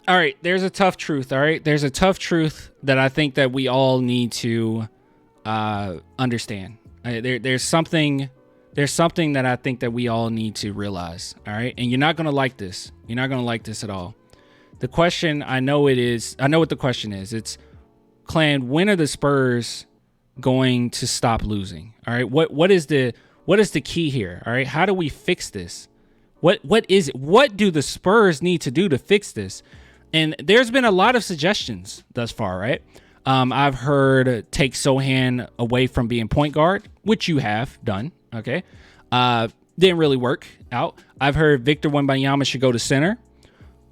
All right, there's a tough truth. All right, there's a tough truth that I think that we all need to understand. There's something that I think that we all need to realize. All right, and you're not gonna like this. You're not gonna like this at all. The question, I know what the question is. It's, Clan, when are the Spurs going to stop losing? All right, what is the key here? All right, how do we fix this? What is it? What do the Spurs need to do to fix this? And there's been a lot of suggestions thus far, right? I've heard take Sohan away from being point guard, which you have done, okay? Didn't really work out. I've heard Victor Wembanyama should go to center.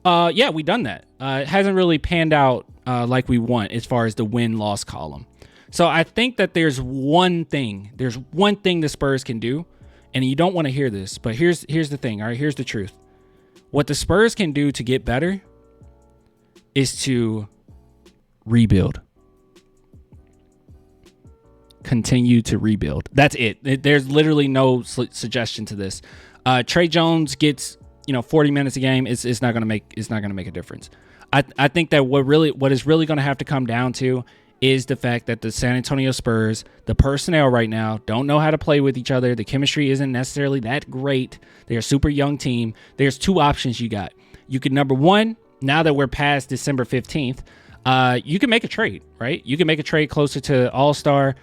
Yeah, we done that. It hasn't really panned out like we want as far as the win-loss column. So I think that there's one thing the Spurs can do, and you don't want to hear this, but here's the thing, all right? Here's the truth. What the Spurs can do to get better is to rebuild. Continue to rebuild. That's it. There's literally no suggestion to this. Trey Jones gets 40 minutes a game. It's not gonna make a difference. I think that what is really gonna have to come down to is the fact that the San Antonio Spurs, the personnel right now, don't know how to play with each other. The chemistry isn't necessarily that great. They're a super young team. There's two options you got. You could, number one, now that we're past December 15th, you can make a trade, right? You can make a trade closer to All-Star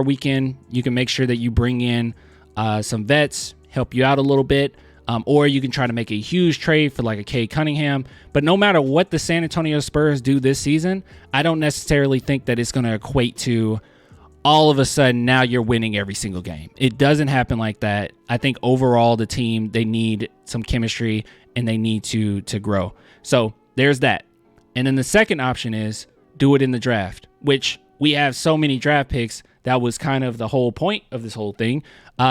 weekend. You can make sure that you bring in some vets, help you out a little bit, or you can try to make a huge trade for like a Cade Cunningham. But no matter what the San Antonio Spurs do this season, I don't necessarily think that it's going to equate to all of a sudden now you're winning every single game. It doesn't happen like that. I think overall the team, they need some chemistry and they need to grow. So there's that. And then the second option is do it in the draft, which we have so many draft picks. That was kind of the whole point of this whole thing.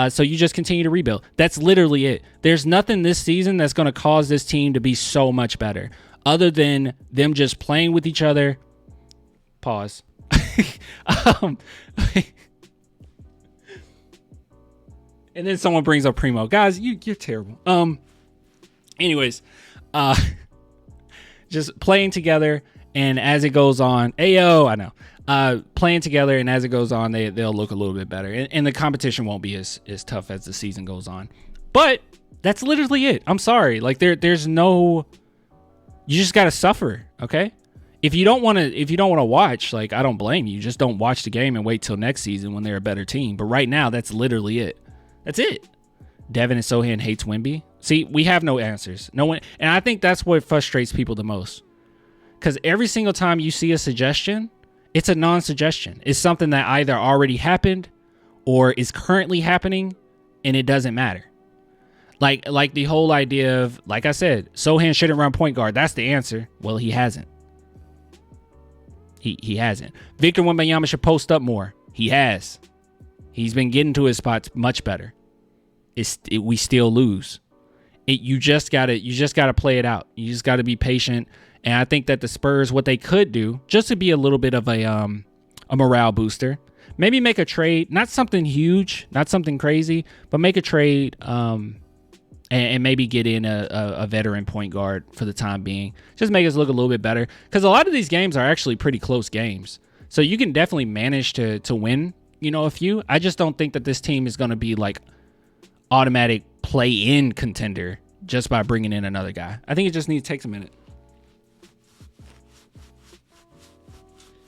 So you just continue to rebuild. That's literally it. There's nothing this season that's going to cause this team to be so much better other than them just playing with each other. Pause. And then someone brings up Primo. Guys, you're terrible. Anyways, just playing together, and as it goes on, ayo, I know. Playing together, and as it goes on, they'll look a little bit better, and the competition won't be as tough as the season goes on. But that's literally it. I'm sorry, like there's no. You just gotta suffer, okay? If you don't want to watch, like, I don't blame you. Just don't watch the game and wait till next season when they're a better team. But right now, that's literally it. That's it. Devin and Sohan hates Wemby. See, we have no answers. No one, and I think that's what frustrates people the most. Because every single time you see a suggestion, it's a non-suggestion. It's something that either already happened or is currently happening, and it doesn't matter. Like the whole idea of, like I said, Sohan shouldn't run point guard. That's the answer. Well, he hasn't. He hasn't. Victor Wembanyama should post up more. He has. He's been getting to his spots much better. We still lose. You just gotta play it out. You just gotta be patient. And I think that the Spurs, what they could do, just to be a little bit of a morale booster, maybe make a trade, not something huge, not something crazy, but make a trade and maybe get in a veteran point guard for the time being. Just make us look a little bit better. Because a lot of these games are actually pretty close games. So you can definitely manage to win, a few. I just don't think that this team is going to be like automatic play-in contender just by bringing in another guy. I think it just needs to take a minute.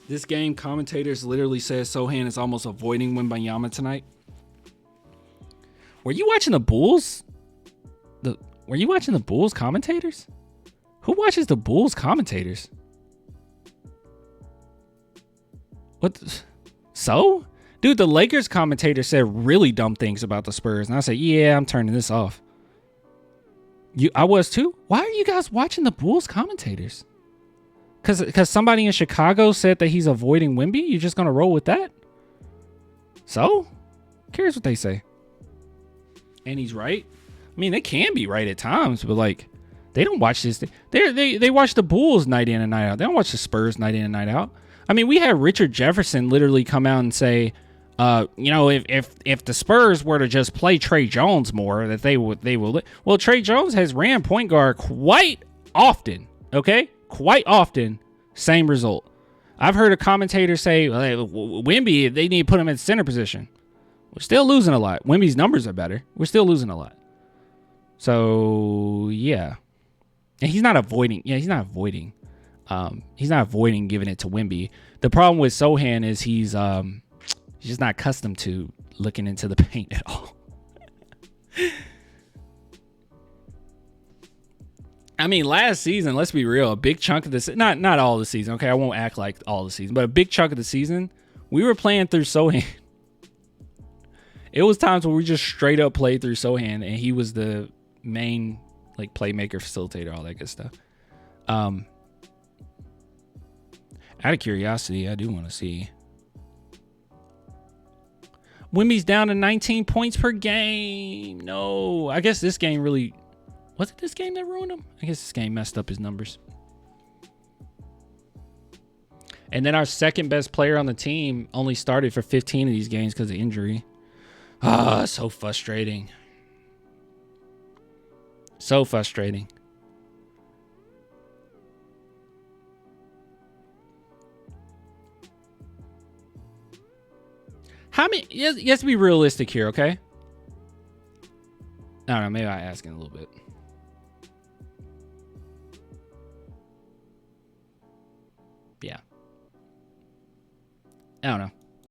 This game, commentators literally says Sohan is almost avoiding Wembanyama tonight. Were you watching the Bulls? Were you watching the Bulls commentators? Who watches the Bulls commentators? What? So? Dude, the Lakers commentator said really dumb things about the Spurs. And I said, yeah, I'm turning this off. I was too? Why are you guys watching the Bulls commentators? Because somebody in Chicago said that he's avoiding Wemby? You just going to roll with that? So? Curious what they say. And he's right. I mean, they can be right at times, but like, they don't watch this. They watch the Bulls night in and night out. They don't watch the Spurs night in and night out. I mean, we had Richard Jefferson literally come out and say, if the Spurs were to just play Trey Jones more, that they would. Well, Trey Jones has ran point guard quite often. Okay? Quite often, same result. I've heard a commentator say, well, Wemby, they need to put him in center position. We're still losing a lot. Wemby's numbers are better. We're still losing a lot. So, yeah. And he's not avoiding. Yeah, he's not avoiding. He's not avoiding giving it to Wemby. The problem with Sohan is he's just not accustomed to looking into the paint at all. I mean, last season, let's be real, a big chunk of this, not all the season, okay? I won't act like all the season, but a big chunk of the season, we were playing through Sohan. It was times where we just straight up played through Sohan, and he was the main like playmaker, facilitator, all that good stuff. Out of curiosity, I do want to see. Wemby's down to 19 points per game. No, I guess this game really... Was it this game that ruined him? I guess this game messed up his numbers. And then our second best player on the team only started for 15 of these games because of injury. Ah, so frustrating. So frustrating. How many... You have to be realistic here, okay? I don't know. Maybe I'm asking a little bit. Yeah. I don't know.